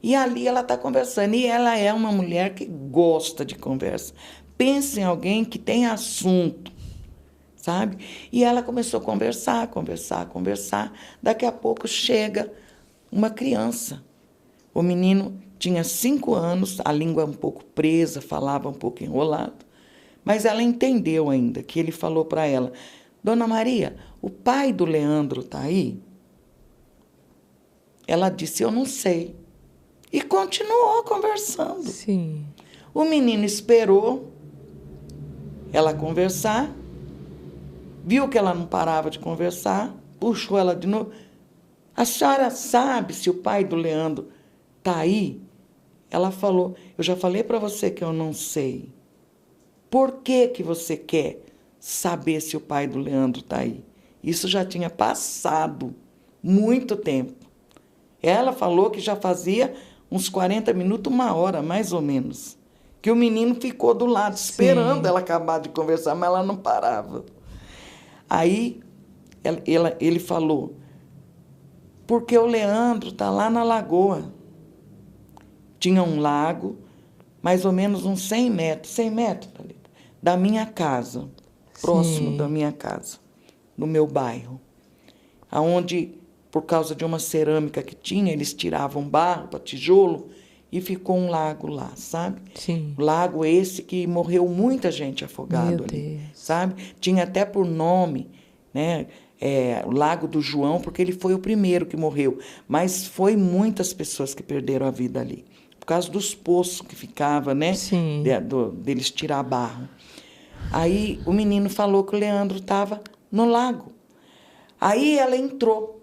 E ali ela está conversando. E ela é uma mulher que gosta de conversa. Pensa em alguém que tem assunto, sabe? E ela começou a conversar, conversar, conversar. Daqui a pouco chega uma criança. O menino tinha 5 anos, a língua um pouco presa, falava um pouco enrolado. Mas ela entendeu ainda que ele falou para ela: Dona Maria, o pai do Leandro está aí? Ela disse: eu não sei. E continuou conversando. Sim. O menino esperou ela conversar, viu que ela não parava de conversar, puxou ela de novo. A senhora sabe se o pai do Leandro está aí? Ela falou: eu já falei para você que eu não sei. Por que que você quer saber se o pai do Leandro está aí? Isso já tinha passado muito tempo. Ela falou que já fazia uns 40 minutos, 1 hora, mais ou menos, que o menino ficou do lado, esperando ela acabar de conversar, mas ela não parava. Aí ele falou: porque o Leandro está lá na lagoa. Tinha um lago, mais ou menos uns 100 metros, Thalita, da minha casa, próximo da minha casa, no meu bairro, aonde, por causa de uma cerâmica que tinha, eles tiravam barro para tijolo e ficou um lago lá, sabe? Sim. Lago esse que morreu muita gente afogado ali, sabe? Tinha até por nome, né? O Lago do João, porque ele foi o primeiro que morreu, mas foi muitas pessoas que perderam a vida ali, por causa dos poços que ficava, né? Sim. Deles tirar barro. Aí o menino falou que o Leandro estava no lago. Aí ela entrou.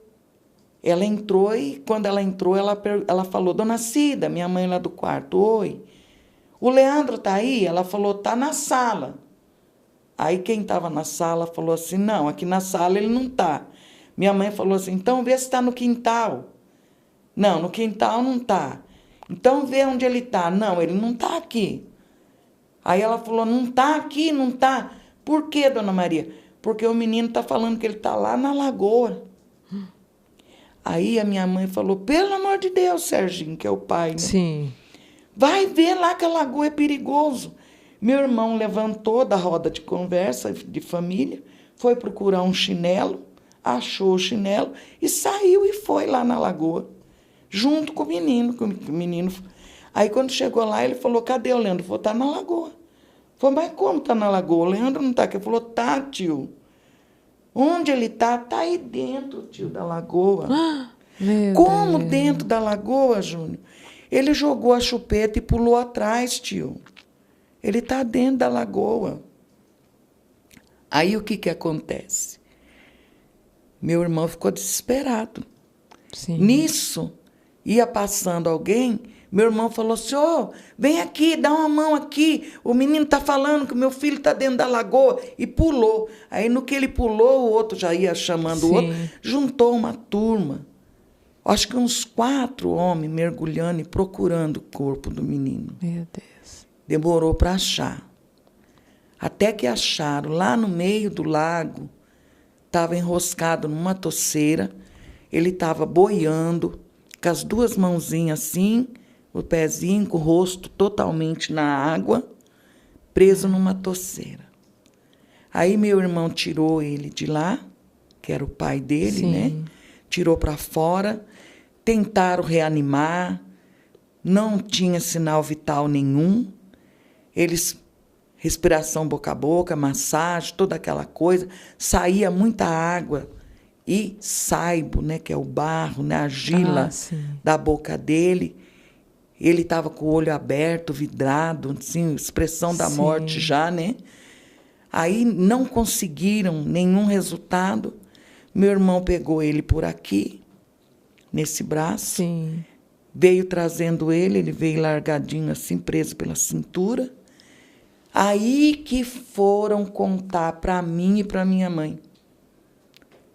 Ela entrou e, quando ela entrou, ela falou: Dona Cida, minha mãe lá do quarto: oi, o Leandro está aí? Ela falou: está na sala. Aí quem estava na sala falou assim: não, aqui na sala ele não está. Minha mãe falou assim: então vê se está no quintal. Não, no quintal não está. Então vê onde ele está. Não, ele não está aqui. Aí ela falou: não está aqui, não está. Por quê, Dona Maria? Porque o menino está falando que ele está lá na lagoa. Aí a minha mãe falou: pelo amor de Deus, Serginho, que é o pai, né? Sim. Vai ver lá que a lagoa é perigoso. Meu irmão levantou da roda de conversa de família, foi procurar um chinelo, achou o chinelo e saiu e foi lá na lagoa, junto com o menino. Aí, quando chegou lá, ele falou: cadê o Leandro? Falou: tá na lagoa. Falou: mas como tá na lagoa? O Leandro não tá aqui. Ele falou: tá, tio. Onde ele tá? Tá aí dentro, tio, da lagoa. Como dentro da lagoa, Júnior? Ele jogou a chupeta e pulou atrás, tio. Ele está dentro da lagoa. Aí o que acontece? Meu irmão ficou desesperado. Sim. Nisso, ia passando alguém, meu irmão falou: senhor, vem aqui, dá uma mão aqui. O menino está falando que o meu filho está dentro da lagoa. E pulou. Aí, no que ele pulou, o outro já ia chamando o outro. Juntou uma turma. Acho que uns 4 homens mergulhando e procurando o corpo do menino. Meu Deus. Demorou para achar. Até que acharam, lá no meio do lago, estava enroscado numa toceira, ele estava boiando, com as 2 mãozinhas assim, o pezinho com o rosto totalmente na água, preso numa toceira. Aí meu irmão tirou ele de lá, que era o pai dele, Sim. né? Tirou para fora, tentaram reanimar, não tinha sinal vital nenhum. Eles, respiração boca a boca, massagem, toda aquela coisa, saía muita água e saibo, né, que é o barro, né, a argila da boca dele. Ele estava com o olho aberto, vidrado, assim, expressão da morte já, né? Aí não conseguiram nenhum resultado. Meu irmão pegou ele por aqui, nesse braço, Sim. veio trazendo ele veio largadinho assim, preso pela cintura. Aí que foram contar para mim e para minha mãe.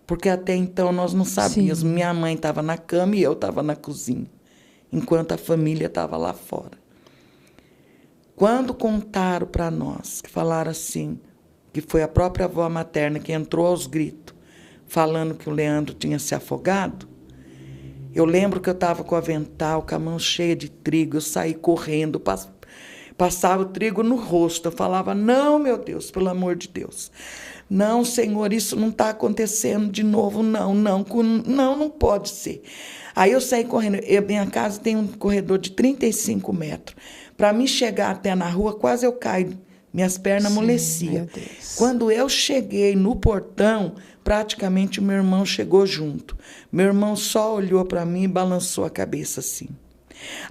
Porque até então nós não sabíamos. Sim. Minha mãe estava na cama e eu estava na cozinha, enquanto a família estava lá fora. Quando contaram para nós, que falaram assim, que foi a própria avó materna que entrou aos gritos, falando que o Leandro tinha se afogado, eu lembro que eu estava com o avental, com a mão cheia de trigo, eu saí correndo, passava o trigo no rosto, eu falava, não, meu Deus, pelo amor de Deus, não, Senhor, isso não está acontecendo de novo, não pode ser. Aí eu saí correndo, minha casa tem um corredor de 35 metros, para mim chegar até na rua, quase eu caio, minhas pernas amoleciam. Quando eu cheguei no portão, praticamente o meu irmão chegou junto. Meu irmão só olhou para mim e balançou a cabeça assim.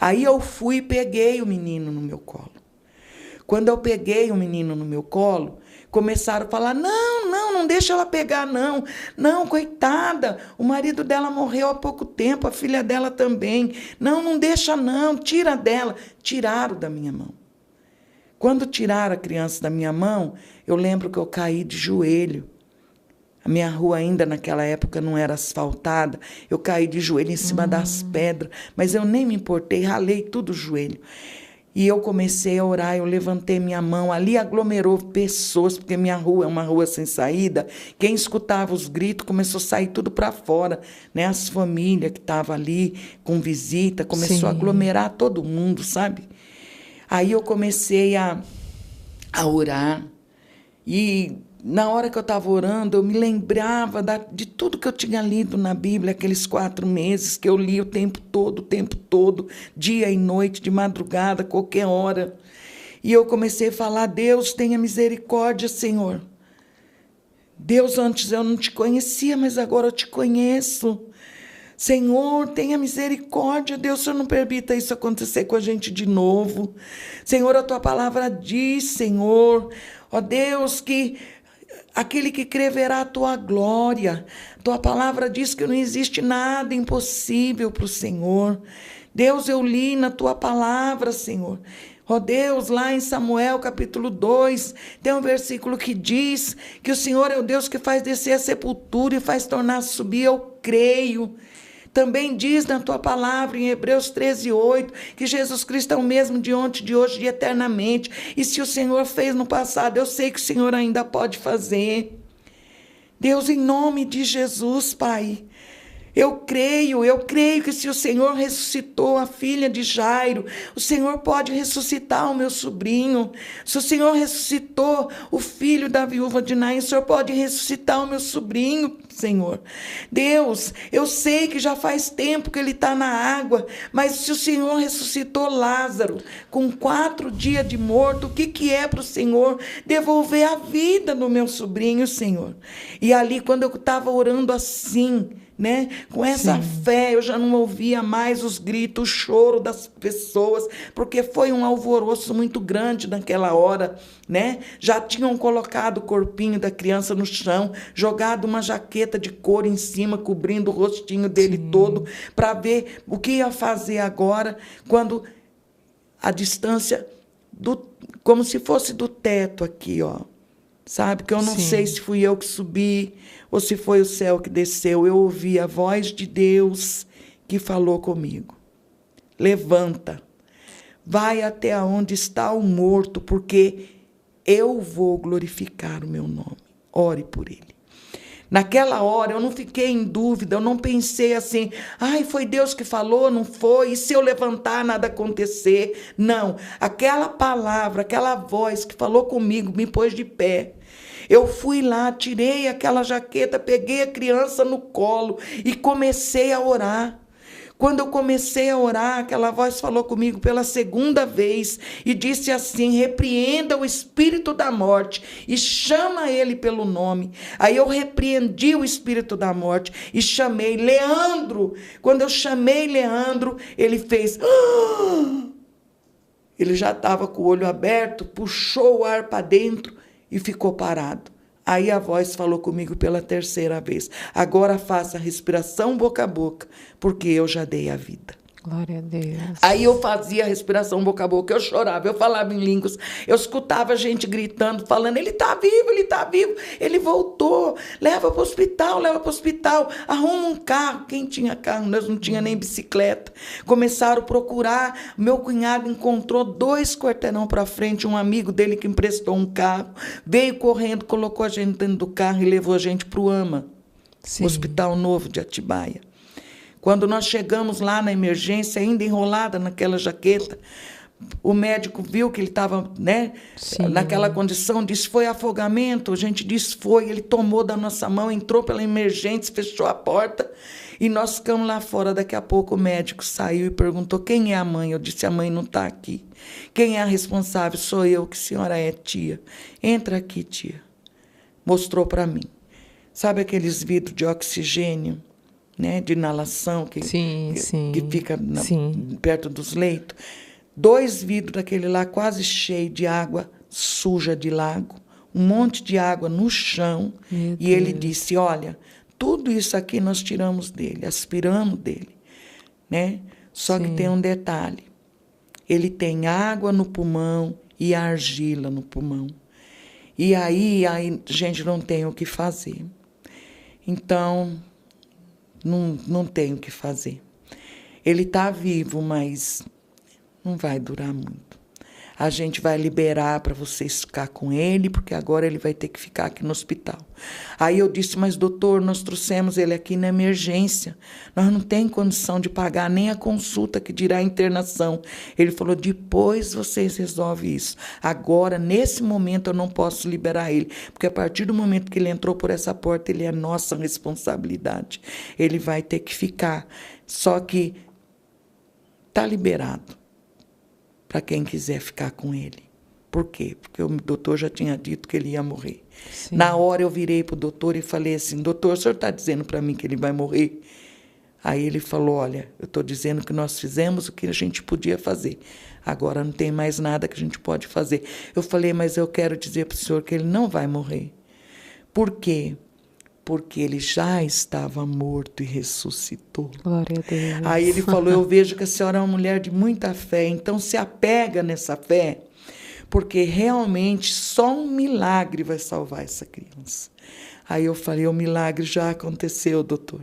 Aí eu fui e peguei o menino no meu colo. Quando eu peguei o menino no meu colo, começaram a falar, não deixa ela pegar, não, coitada, o marido dela morreu há pouco tempo, a filha dela também, não deixa não, tira dela. Tiraram da minha mão. Quando tiraram a criança da minha mão, eu lembro que eu caí de joelho. A minha rua ainda naquela época não era asfaltada. Eu caí de joelho em cima das pedras, mas eu nem me importei, ralei tudo o joelho. E eu comecei a orar, eu levantei minha mão, ali aglomerou pessoas, porque minha rua é uma rua sem saída. Quem escutava os gritos começou a sair tudo para fora, né? As famílias que estavam ali com visita, começou a aglomerar todo mundo, sabe? Aí eu comecei a orar e na hora que eu estava orando, eu me lembrava de tudo que eu tinha lido na Bíblia, aqueles 4 meses que eu li o tempo todo, dia e noite, de madrugada, qualquer hora. E eu comecei a falar, Deus, tenha misericórdia, Senhor. Deus, antes eu não te conhecia, mas agora eu te conheço. Senhor, tenha misericórdia, Deus, Senhor, não permita isso acontecer com a gente de novo. Senhor, a tua palavra diz, Senhor, ó Deus, que aquele que crê verá a tua glória. Tua palavra diz que não existe nada impossível para o Senhor. Deus, eu li na tua palavra, Senhor. Ó Deus, lá em Samuel capítulo 2, tem um versículo que diz que o Senhor é o Deus que faz descer a sepultura e faz tornar subir. Eu creio. Também diz na tua palavra, em Hebreus 13:8, que Jesus Cristo é o mesmo de ontem, de hoje, de eternamente. E se o Senhor fez no passado, eu sei que o Senhor ainda pode fazer. Deus, em nome de Jesus, Pai, eu creio que se o Senhor ressuscitou a filha de Jairo, o Senhor pode ressuscitar o meu sobrinho. Se o Senhor ressuscitou o filho da viúva de Naim, o Senhor pode ressuscitar o meu sobrinho, Senhor. Deus, eu sei que já faz tempo que ele está na água, mas se o Senhor ressuscitou Lázaro com 4 dias de morto, o que é para o Senhor devolver a vida do meu sobrinho, Senhor? E ali, quando eu estava orando assim, né? Com essa fé, eu já não ouvia mais os gritos, o choro das pessoas, porque foi um alvoroço muito grande naquela hora, né? Já tinham colocado o corpinho da criança no chão, jogado uma jaqueta de couro em cima, cobrindo o rostinho dele todo, para ver o que ia fazer agora, quando a distância, como se fosse do teto aqui, ó. Sabe? Que eu não sei se fui eu que subi ou se foi o céu que desceu. Eu ouvi a voz de Deus que falou comigo. Levanta, vai até onde está o morto, porque eu vou glorificar o meu nome. Ore por ele. Naquela hora eu não fiquei em dúvida, eu não pensei assim, ai, foi Deus que falou, não foi, e se eu levantar nada acontecer? Não, aquela palavra, aquela voz que falou comigo me pôs de pé. Eu fui lá, tirei aquela jaqueta, peguei a criança no colo e comecei a orar. Quando eu comecei a orar, aquela voz falou comigo pela segunda vez e disse assim: repreenda o espírito da morte e chama ele pelo nome. Aí eu repreendi o espírito da morte e chamei Leandro. Quando eu chamei Leandro, ele fez... Ele já estava com o olho aberto, puxou o ar para dentro e ficou parado. Aí a voz falou comigo pela terceira vez: agora faça a respiração boca a boca, porque eu já dei a vida. Glória a Deus. Aí eu fazia a respiração boca a boca, eu chorava, eu falava em línguas, eu escutava gente gritando, falando: ele está vivo, ele voltou, leva para o hospital, arruma um carro. Quem tinha carro? Nós não tinha nem bicicleta. Começaram a procurar, meu cunhado encontrou 2 quarteirão para frente, um amigo dele que emprestou um carro, veio correndo, colocou a gente dentro do carro e levou a gente para o AMA, Sim. Hospital Novo de Atibaia. Quando nós chegamos lá na emergência, ainda enrolada naquela jaqueta, o médico viu que ele estava, né, naquela condição, disse: foi afogamento? A gente disse: foi. Ele tomou da nossa mão, entrou pela emergência, fechou a porta e nós ficamos lá fora. Daqui a pouco o médico saiu e perguntou: quem é a mãe? Eu disse: a mãe não está aqui. Quem é a responsável? Sou eu. Que senhora é, tia? Entra aqui, tia. Mostrou para mim. Sabe aqueles vidros de oxigênio, né, de inalação que fica perto dos leitos? 2 vidros daquele lá, quase cheio de água suja de lago, um monte de água no chão. E ele disse: olha, tudo isso aqui nós tiramos dele, aspiramos dele, né? Só que tem um detalhe: ele tem água no pulmão e argila no pulmão. E aí a gente não tem o que fazer. Então, não tem o que fazer. Ele está vivo, mas não vai durar muito. A gente vai liberar para vocês ficar com ele, porque agora ele vai ter que ficar aqui no hospital. Aí eu disse: mas doutor, nós trouxemos ele aqui na emergência. Nós não temos condição de pagar nem a consulta, que dirá a internação. Ele falou: depois vocês resolvem isso. Agora, nesse momento, eu não posso liberar ele, porque a partir do momento que ele entrou por essa porta, ele é nossa responsabilidade. Ele vai ter que ficar. Só que está liberado para quem quiser ficar com ele. Por quê? Porque o doutor já tinha dito que ele ia morrer. Sim. Na hora eu virei para o doutor e falei assim: doutor, o senhor está dizendo para mim que ele vai morrer? Aí ele falou: olha, eu estou dizendo que nós fizemos o que a gente podia fazer. Agora não tem mais nada que a gente pode fazer. Eu falei: mas eu quero dizer para o senhor que ele não vai morrer. Por quê? Porque ele já estava morto e ressuscitou. Glória a Deus. Aí ele falou: eu vejo que a senhora é uma mulher de muita fé, então se apega nessa fé, porque realmente só um milagre vai salvar essa criança. Aí eu falei: o milagre já aconteceu, doutor.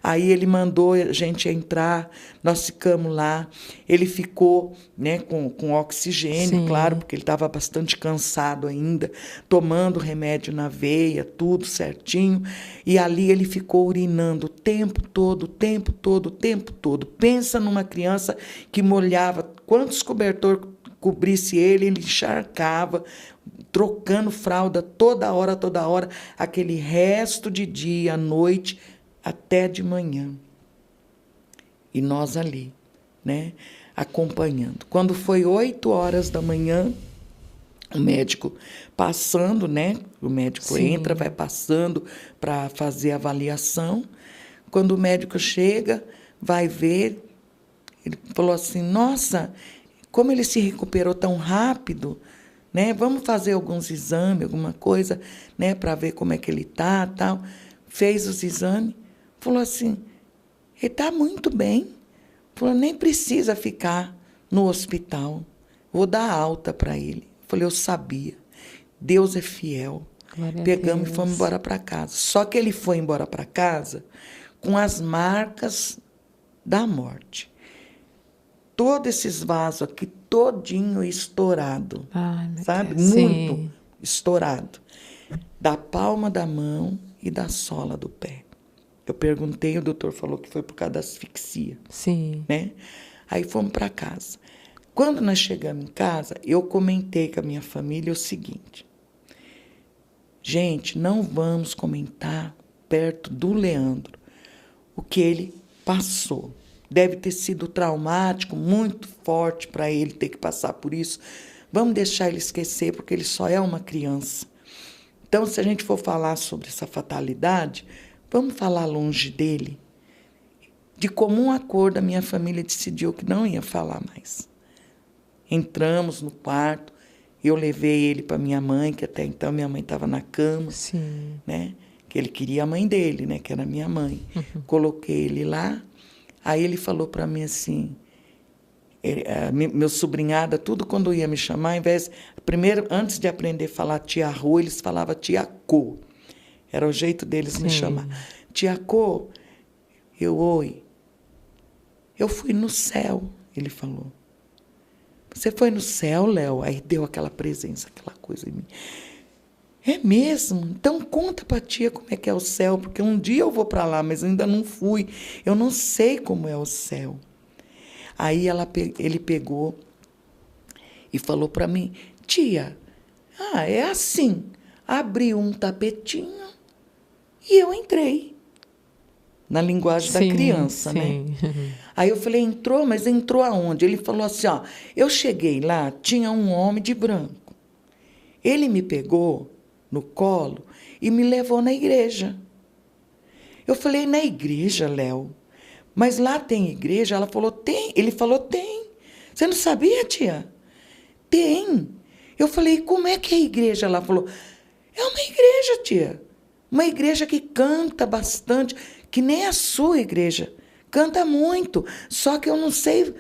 Aí ele mandou a gente entrar, nós ficamos lá. Ele ficou, né, com oxigênio, sim, claro, porque ele estava bastante cansado ainda, tomando remédio na veia, tudo certinho. E ali ele ficou urinando o tempo todo, o tempo todo, o tempo todo. Pensa numa criança que molhava, quantos cobertor cobrisse ele, ele encharcava, trocando fralda toda hora, aquele resto de dia, à noite, até de manhã. E nós ali, né, acompanhando. Quando foi 8 horas da manhã, o médico passando, né, o médico sim, entra, vai passando para fazer a avaliação. Quando o médico chega, vai ver, ele falou assim: nossa, como ele se recuperou tão rápido, né? Vamos fazer alguns exames, alguma coisa, né, para ver como é que ele está, tal. Fez os exames. Falou assim: ele está muito bem. Falou: nem precisa ficar no hospital. Vou dar alta para ele. Falei: eu sabia. Deus é fiel. Glória Pegamos e fomos embora para casa. Só que ele foi embora para casa com as marcas da morte. Todos esses vasos aqui, todinho estourado. Ai, sabe? Deus. Muito estourado. Da palma da mão e da sola do pé. Eu perguntei, o doutor falou que foi por causa da asfixia. Sim. Né? Aí fomos para casa. Quando nós chegamos em casa, eu comentei com a minha família o seguinte: gente, não vamos comentar perto do Leandro o que ele passou. Deve ter sido traumático, muito forte para ele ter que passar por isso. Vamos deixar ele esquecer, porque ele só é uma criança. Então, se a gente for falar sobre essa fatalidade, vamos falar longe dele. De comum acordo, a minha família decidiu que não ia falar mais. Entramos no quarto, eu levei ele para minha mãe, que até então minha mãe estava na cama. Sim. Né? Que ele queria a mãe dele, né? Que era minha mãe. Coloquei ele lá, aí ele falou para mim assim, meu sobrinhada, tudo quando ia me chamar, ao invés, primeiro, antes de aprender a falar tia Rô, eles falavam tia Cô. Era o jeito deles me chamar. Tia Cô, oi. Eu fui no céu, ele falou. Você foi no céu, Léo? Aí deu aquela presença, aquela coisa em mim. É mesmo? Então conta pra tia como é que é o céu, porque um dia eu vou para lá, mas ainda não fui. Eu não sei como é o céu. Aí ele pegou e falou para mim, tia, é assim. Abriu um tapetinho e eu entrei. Na linguagem da criança, né? Aí eu falei, entrou, mas entrou aonde? Ele falou assim, eu cheguei lá, tinha um homem de branco. Ele me pegou no colo e me levou na igreja. Eu falei, na igreja, Léo? Mas lá tem igreja? Ela falou, tem. Ele falou, tem. Você não sabia, tia? Tem. Eu falei, como é que é a igreja? Ela falou, é uma igreja, tia. Uma igreja que canta bastante, que nem a sua igreja. Canta muito. Só que eu não sei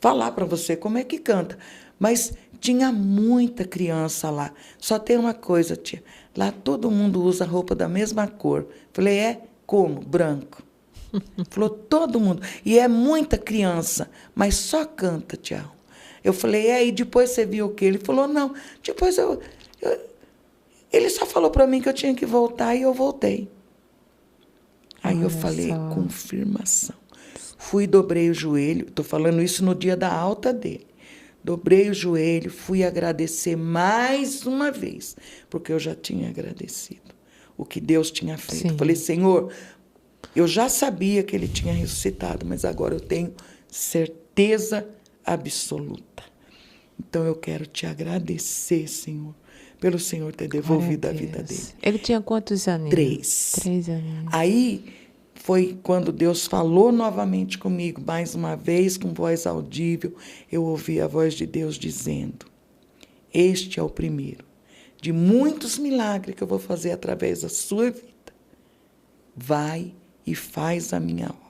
falar para você como é que canta. Mas tinha muita criança lá. Só tem uma coisa, tia. Lá todo mundo usa roupa da mesma cor. Falei, como? Branco. Falou, todo mundo. E é muita criança, mas só canta, tia. Eu falei, e depois você viu o quê? Ele falou, não. Depois ele só falou para mim que eu tinha que voltar e eu voltei. Aí eu falei, confirmação. Fui, dobrei o joelho. Estou falando isso no dia da alta dele. Dobrei o joelho, fui agradecer mais uma vez, porque eu já tinha agradecido o que Deus tinha feito. Sim. Falei, Senhor, eu já sabia que ele tinha ressuscitado, mas agora eu tenho certeza absoluta. Então eu quero te agradecer, Senhor, pelo Senhor ter devolvido a vida dele. Ele tinha quantos aninhos? 3. 3 aninhos. Aí foi quando Deus falou novamente comigo, mais uma vez, com voz audível, eu ouvi a voz de Deus dizendo, este é o primeiro de muitos milagres que eu vou fazer através da sua vida. Vai e faz a minha obra.